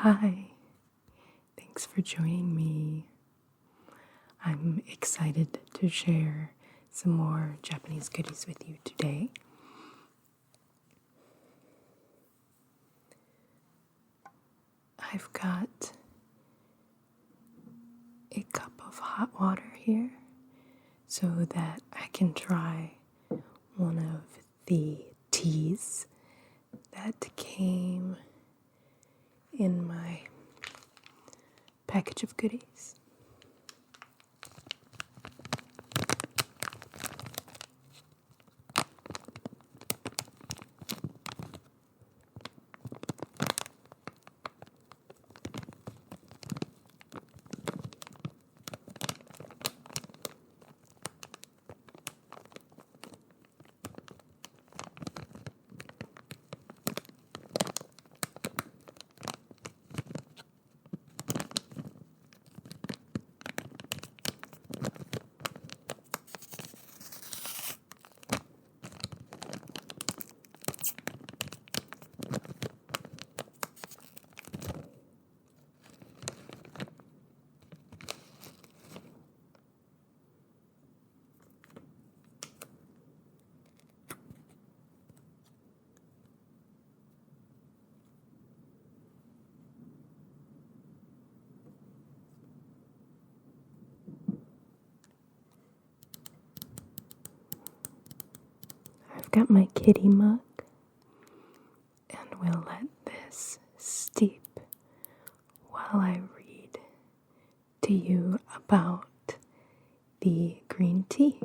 Hi, thanks for joining me. I'm excited to share some more Japanese goodies with you today. I've got a cup of hot water here so that I can try one of the teas that came in my package of goodies. I've got my kitty mug, and we'll let this steep while I read to you about the green tea.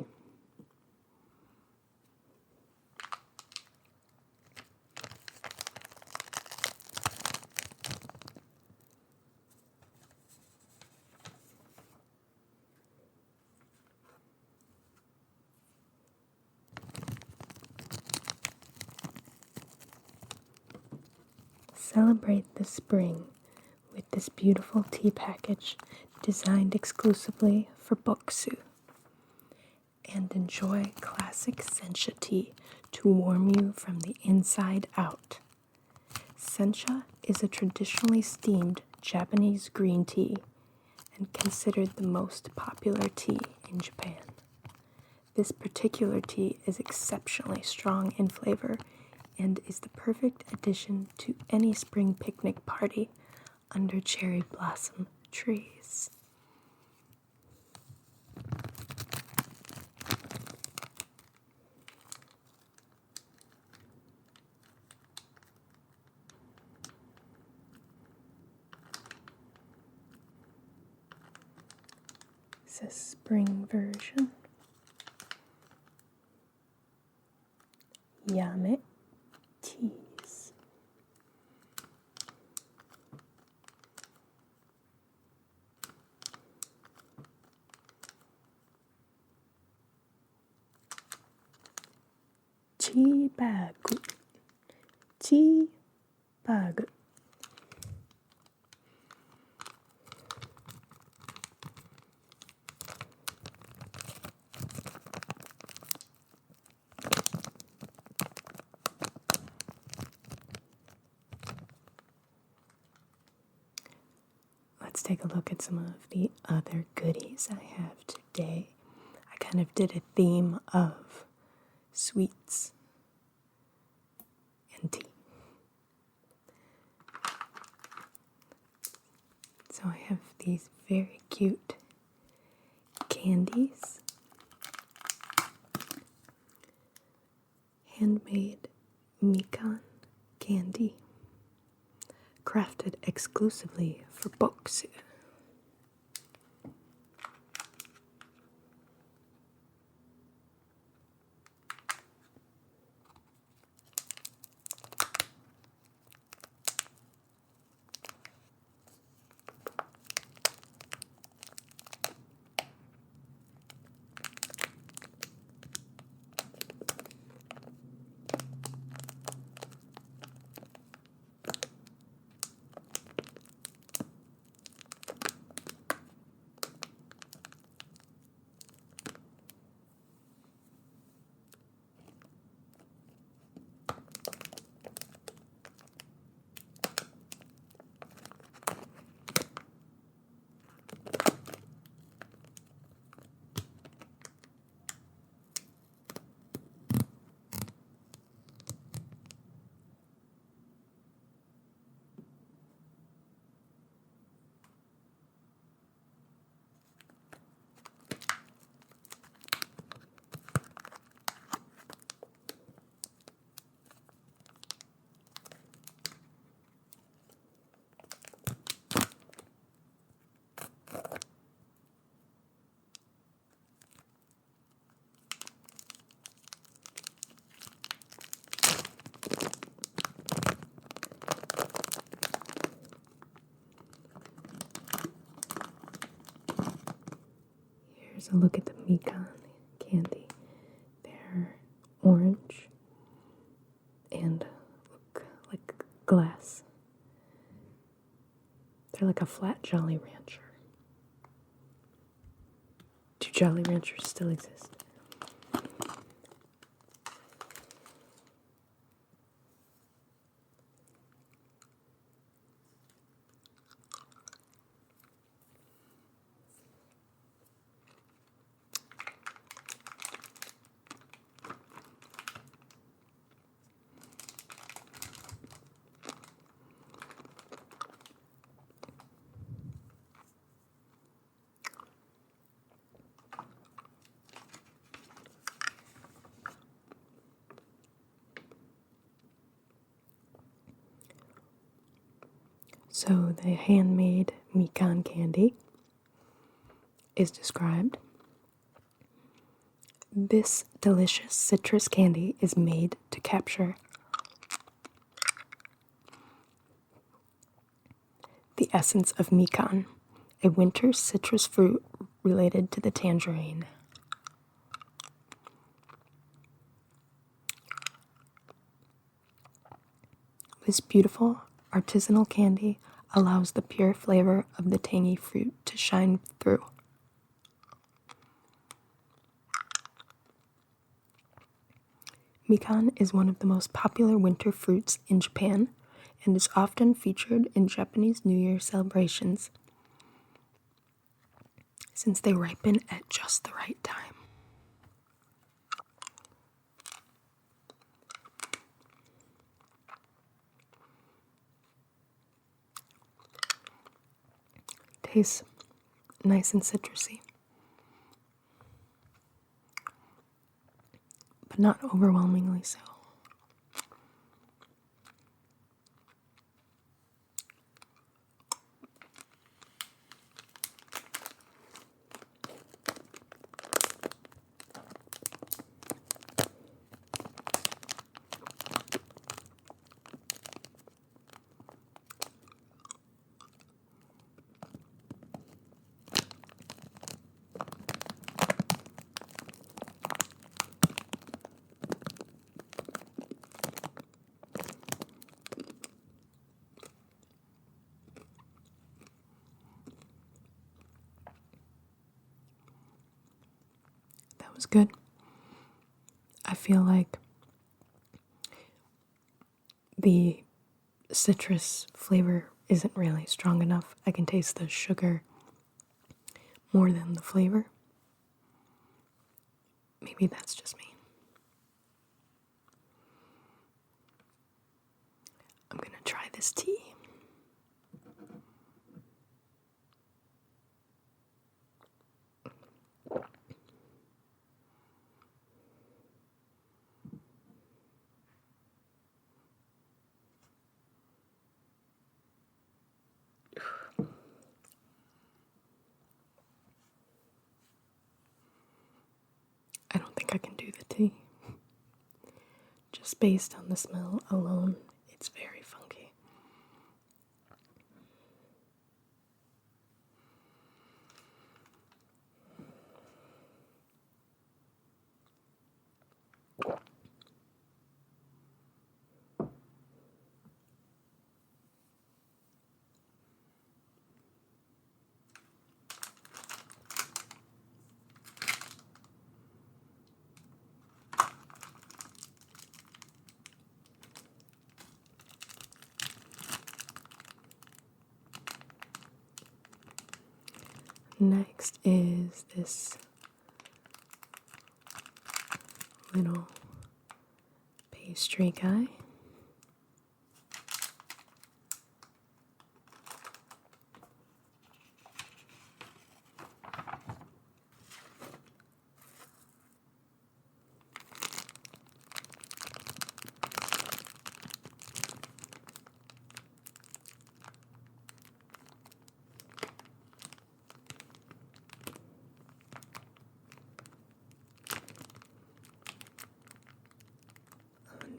Celebrate the spring with this beautiful tea package designed exclusively for Boksu. And enjoy classic Sencha tea to warm you from the inside out. Sencha is a traditionally steamed Japanese green tea and considered the most popular tea in Japan. This particular tea is exceptionally strong in flavor and is the perfect addition to any spring picnic party under cherry blossom trees. It's a spring version. Yame teas. Tea bag. Tea bag. Let's take a look at some of the other goodies I have today. I kind of did a theme of sweets and tea. So I have these very cute candies. Handmade mekong candy. Crafted exclusively for Boksu. Here's a look at the mekong candy. They're orange and look like glass. They're like a flat Jolly Rancher. Do Jolly Ranchers still exist? So the handmade mekong candy is described. This delicious citrus candy is made to capture the essence of mekong, a winter citrus fruit related to the tangerine. This beautiful artisanal candy allows the pure flavor of the tangy fruit to shine through. Mekong is one of the most popular winter fruits in Japan and is often featured in Japanese New Year celebrations since they ripen at just the right time. Tastes nice and citrusy, but not overwhelmingly so. Was good. I feel like the citrus flavor isn't really strong enough. I can taste the sugar more than the flavor. Maybe that's just me. I'm gonna try this tea. I don't think I can do the tea. Just based on the smell alone, it's very funky. Next is this little pastry guy.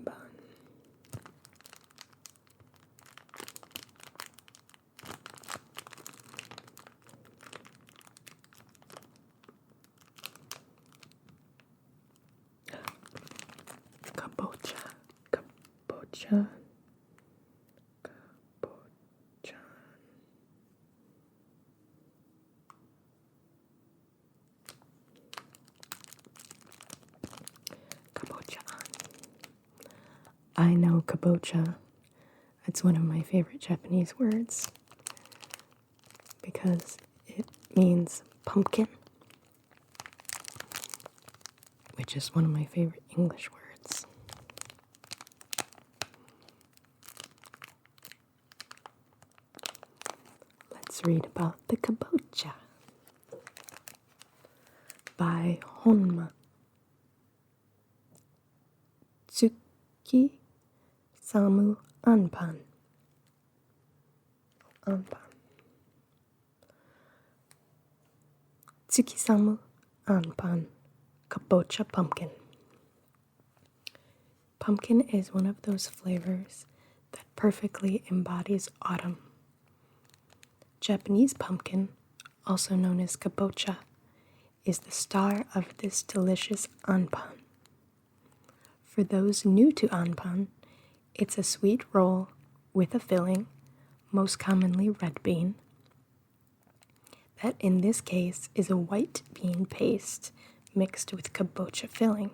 Bun. kabocha, kabocha. Kabocha. I know kabocha. It's one of my favorite Japanese words because it means pumpkin, which is one of my favorite English words. Let's read about the kabocha by Honma Tsuki Samu Anpan. Tsukisamu Anpan, kabocha pumpkin. Pumpkin is one of those flavors that perfectly embodies autumn. Japanese pumpkin, also known as kabocha, is the star of this delicious anpan. For those new to anpan, it's a sweet roll with a filling, most commonly red bean, that in this case is a white bean paste mixed with kabocha filling.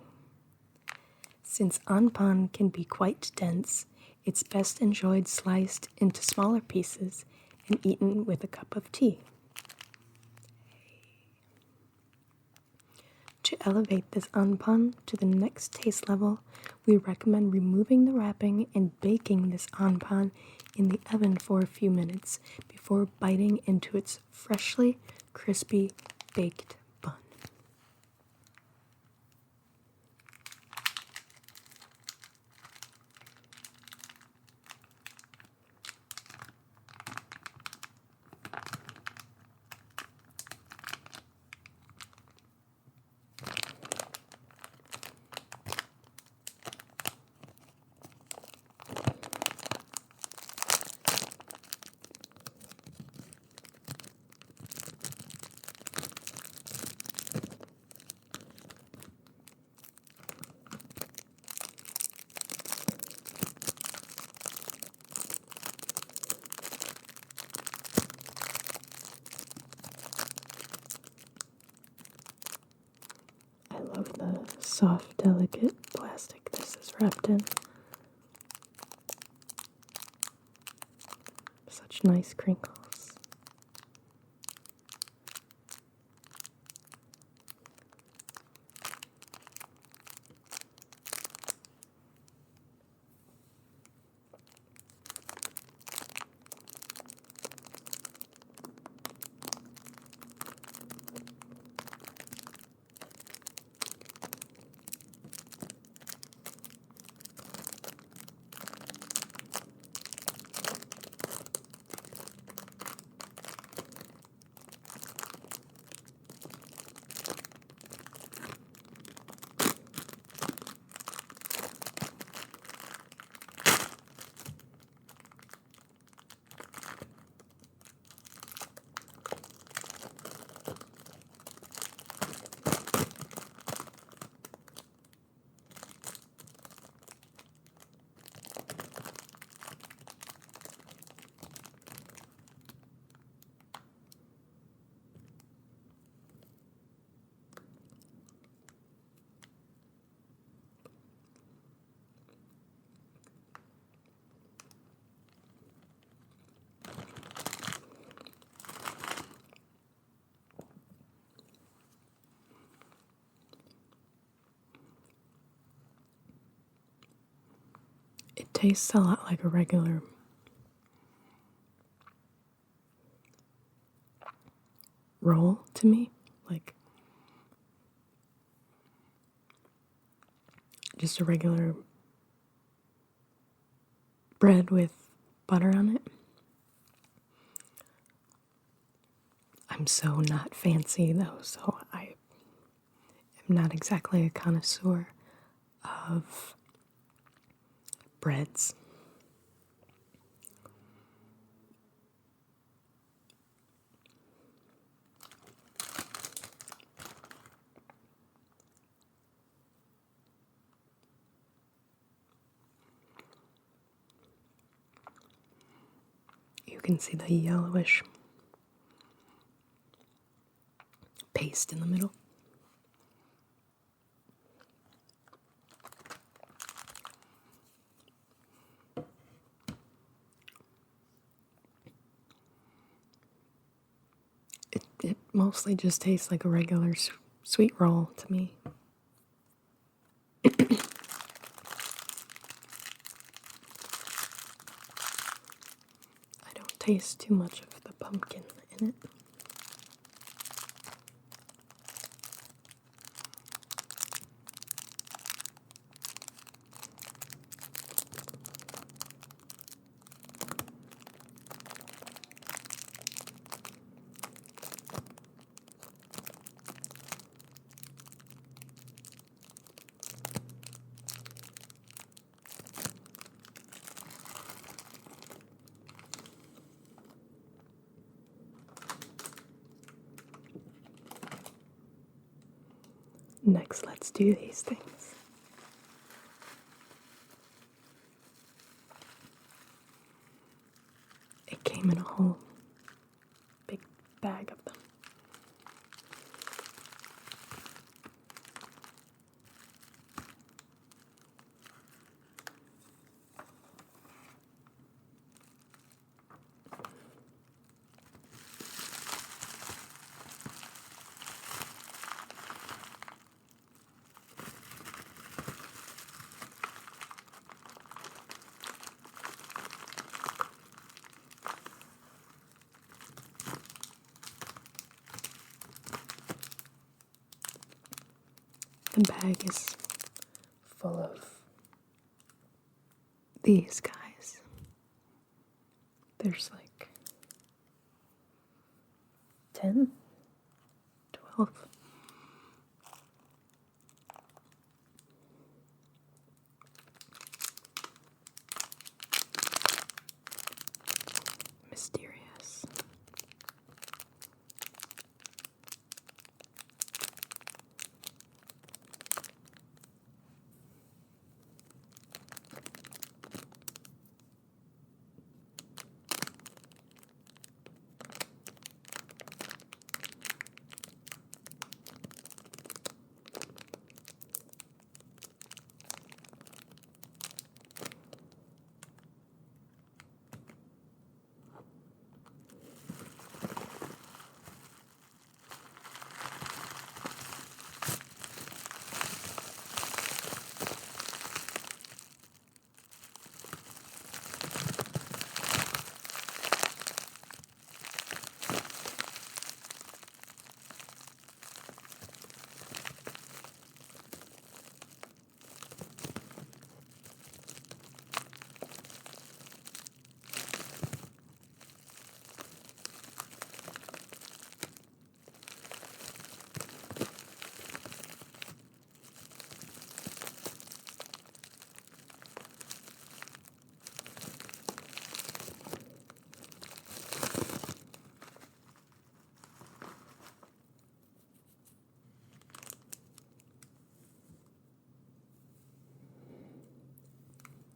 Since anpan can be quite dense, it's best enjoyed sliced into smaller pieces and eaten with a cup of tea. To elevate this anpan to the next taste level, we recommend removing the wrapping and baking this anpan in the oven for a few minutes before biting into its freshly crispy baked bun. I love the soft, delicate plastic this is wrapped in. Such nice crinkles. It tastes a lot like a regular roll to me, like just a regular bread with butter on it. I'm so not fancy though, so I am not exactly a connoisseur of breads. You can see the yellowish paste in the middle. It mostly just tastes like a regular sweet roll to me. I don't taste too much of the pumpkin in it. Next, let's do these things. It came in a whole big bag of them. The bag is full of these guys. There's like 10, 12. Mysterious.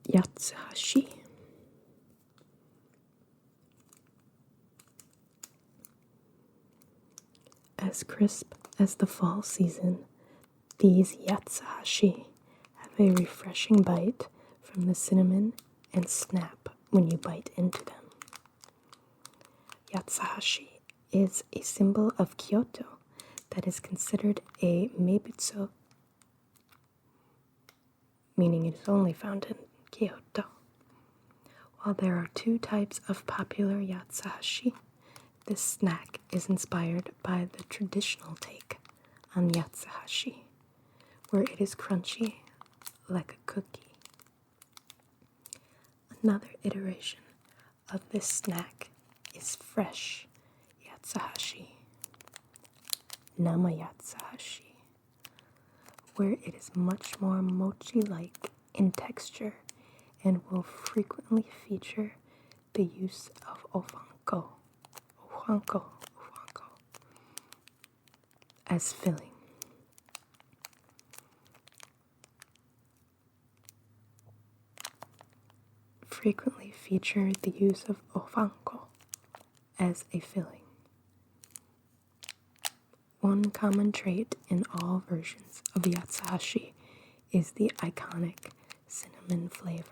Yatsashi. As crisp as the fall season, these yatsashi have a refreshing bite from the cinnamon and snap when you bite into them. Yatsashi is a symbol of Kyoto that is considered a meibutsu, meaning it is only found in Kyoto. While there are two types of popular yatsashi, this snack is inspired by the traditional take on yatsashi, where it is crunchy like a cookie. Another iteration of this snack is fresh yatsashi, nama yatsashi, where it is much more mochi-like in texture and will frequently feature the use of ofanko as filling. frequently feature the use of ofanko as a filling. One common trait in all versions of yatsashi is the iconic cinnamon flavor.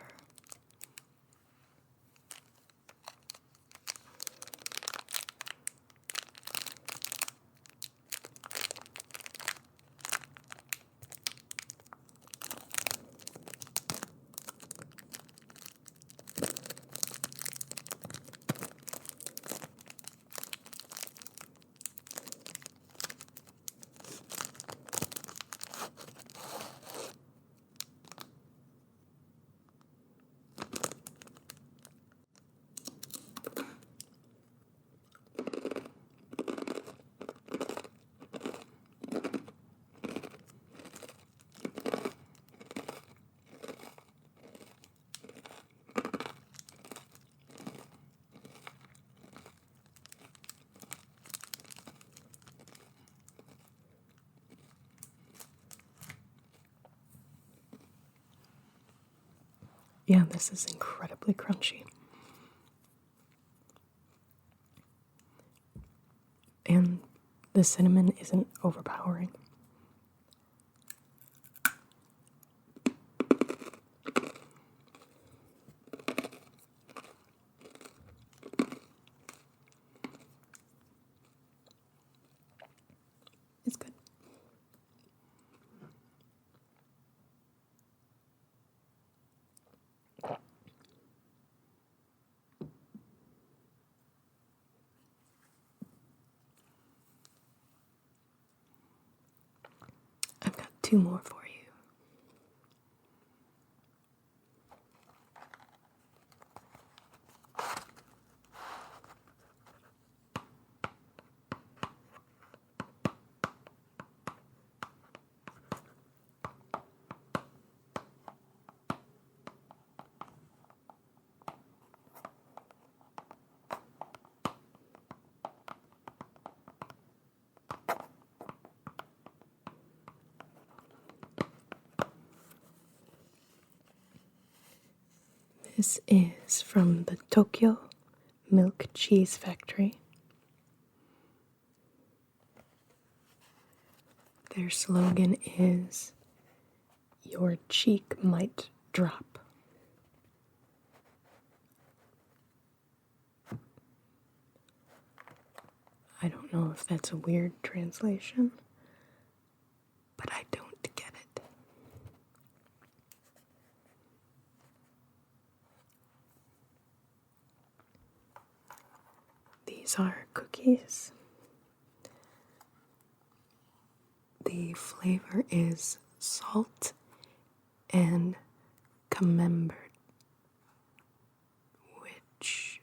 Yeah, this is incredibly crunchy. And the cinnamon isn't overpowering. It's good. I've got two more for you. This is from the Tokyo Milk Cheese Factory. Their slogan is, "Your cheek might drop." I don't know if that's a weird translation, but I don't get it. These are cookies. The flavor is salt and camembert, which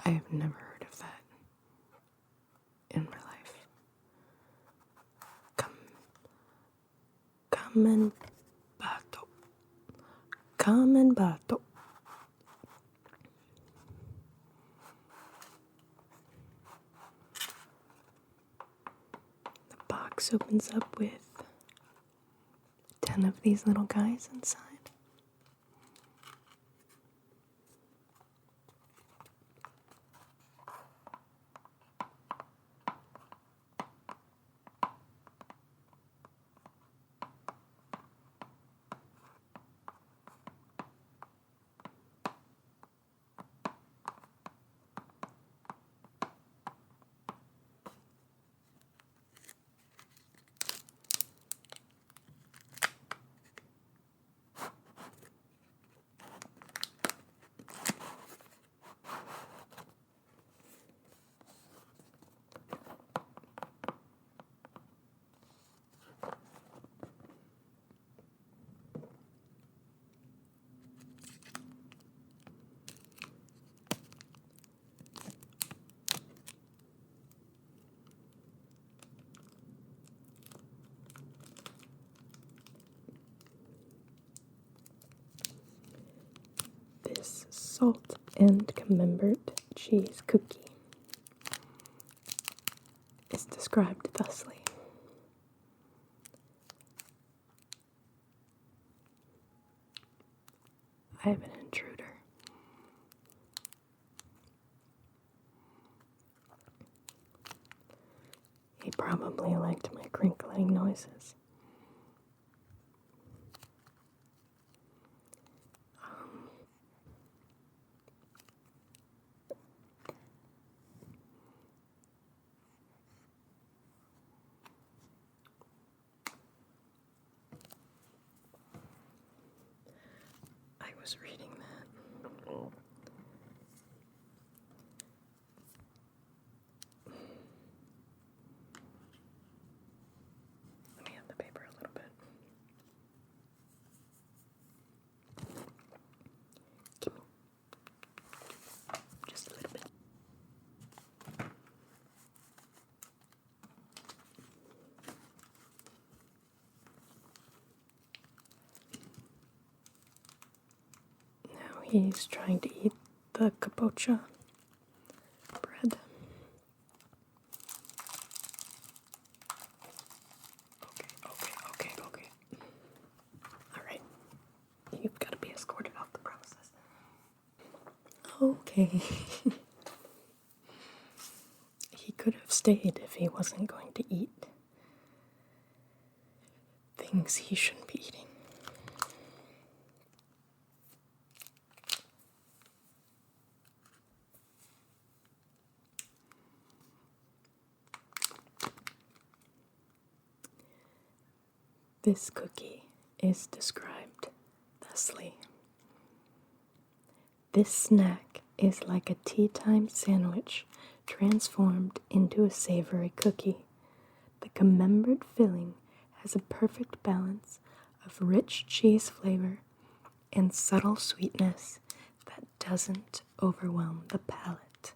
I have never heard of that in my life. Camembert. Camembert. The box opens up with 10 of these little guys inside. This salt and camembert cheese cookie is described thusly. I have an intruder. He probably liked my crinkling noises. I was reading that. Let me have the paper a little bit. Give me just a little bit. Now he's trying to eat the kabocha bread. Okay. Alright. You've got to be escorted off the premises. Okay. He could have stayed if he wasn't going to eat things he shouldn't be eating. This cookie is described thusly. This snack is like a tea time sandwich transformed into a savory cookie. The camembert filling has a perfect balance of rich cheese flavor and subtle sweetness that doesn't overwhelm the palate.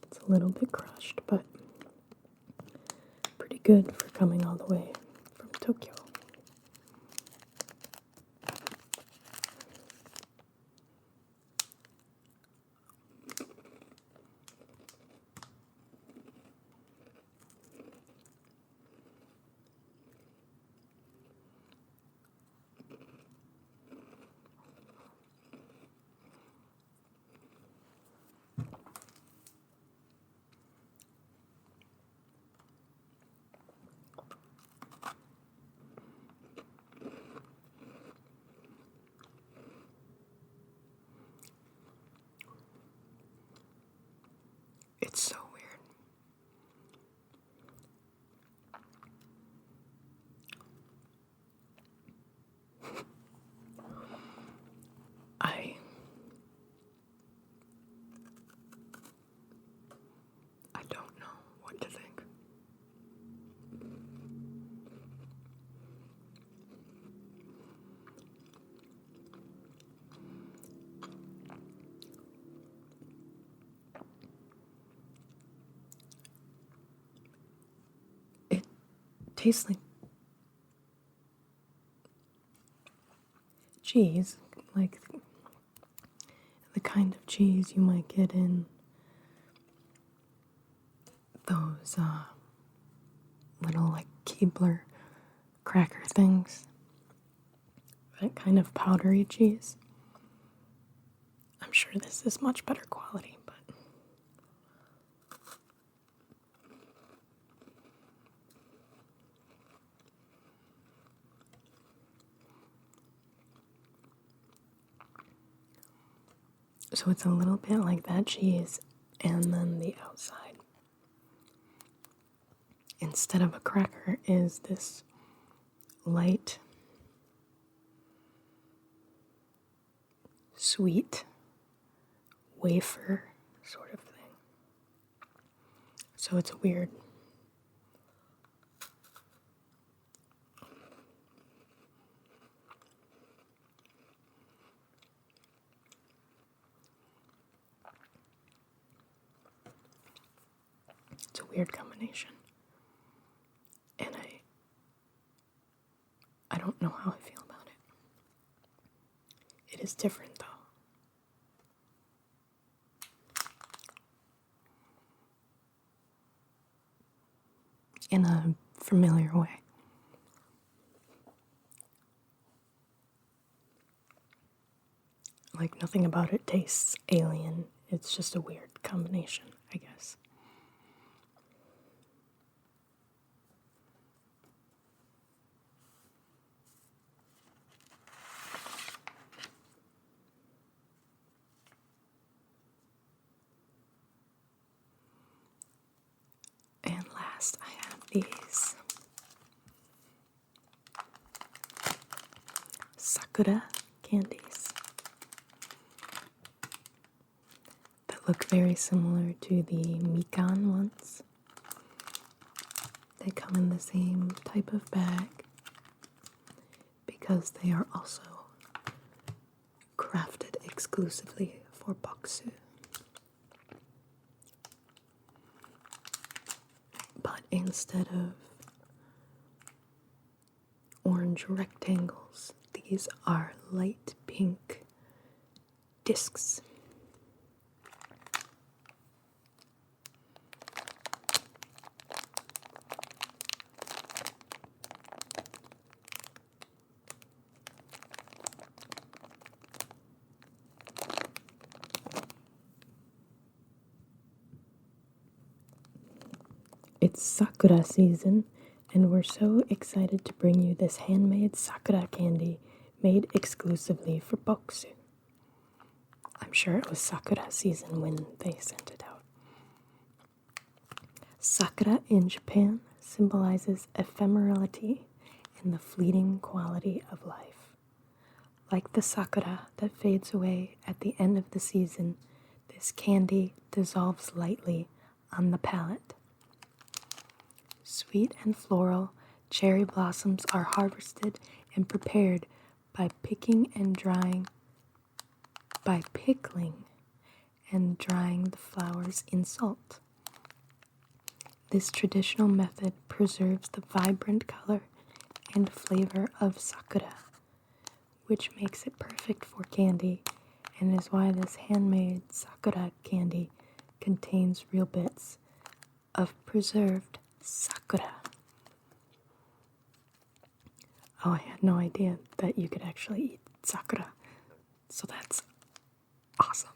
It's a little bit crushed, but pretty good for coming all the way from Tokyo. It's so weird. I don't know what to think. It tastes like cheese, like the kind of cheese you might get in those little like Keebler cracker things. That kind of powdery cheese. I'm sure this is much better quality, but so it's a little bit like that cheese, and then the outside, instead of a cracker, is this light, sweet wafer sort of thing. So it's weird. It's a weird combination. And don't know how I feel about it. It is different though. In a familiar way. Like nothing about it tastes alien. It's just a weird combination, I guess. And last, I have these Sakura candies that look very similar to the mekong ones. They come in the same type of bag because they are also crafted exclusively for boksu. But instead of orange rectangles, these are light pink discs. It's Sakura season, and we're so excited to bring you this handmade Sakura candy made exclusively for boksu. I'm sure it was Sakura season when they sent it out. Sakura in Japan symbolizes ephemerality and the fleeting quality of life. Like the sakura that fades away at the end of the season, this candy dissolves lightly on the palate. Sweet and floral, cherry blossoms are harvested and prepared by pickling and drying the flowers in salt. This traditional method preserves the vibrant color and flavor of sakura, which makes it perfect for candy, and is why this handmade sakura candy contains real bits of preserved sakura. Oh, I had no idea that you could actually eat sakura, so that's awesome.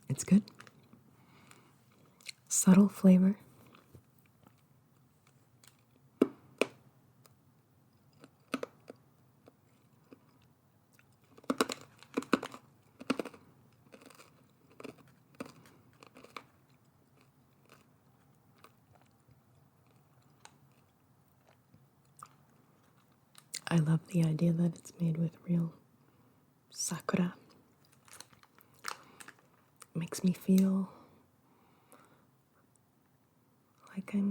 It's good. Subtle flavor. I love the idea that it's made with real sakura. It makes me feel like I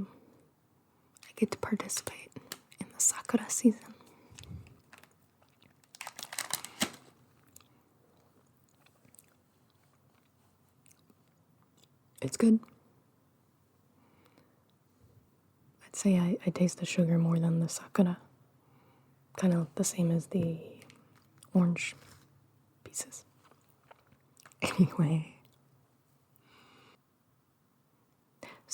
get to participate in the sakura season. It's good. I'd say I taste the sugar more than the sakura. Kind of the same as the orange pieces. Anyway,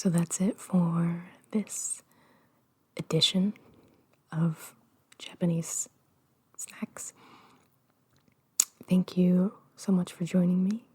So that's it for this edition of Japanese snacks. Thank you so much for joining me.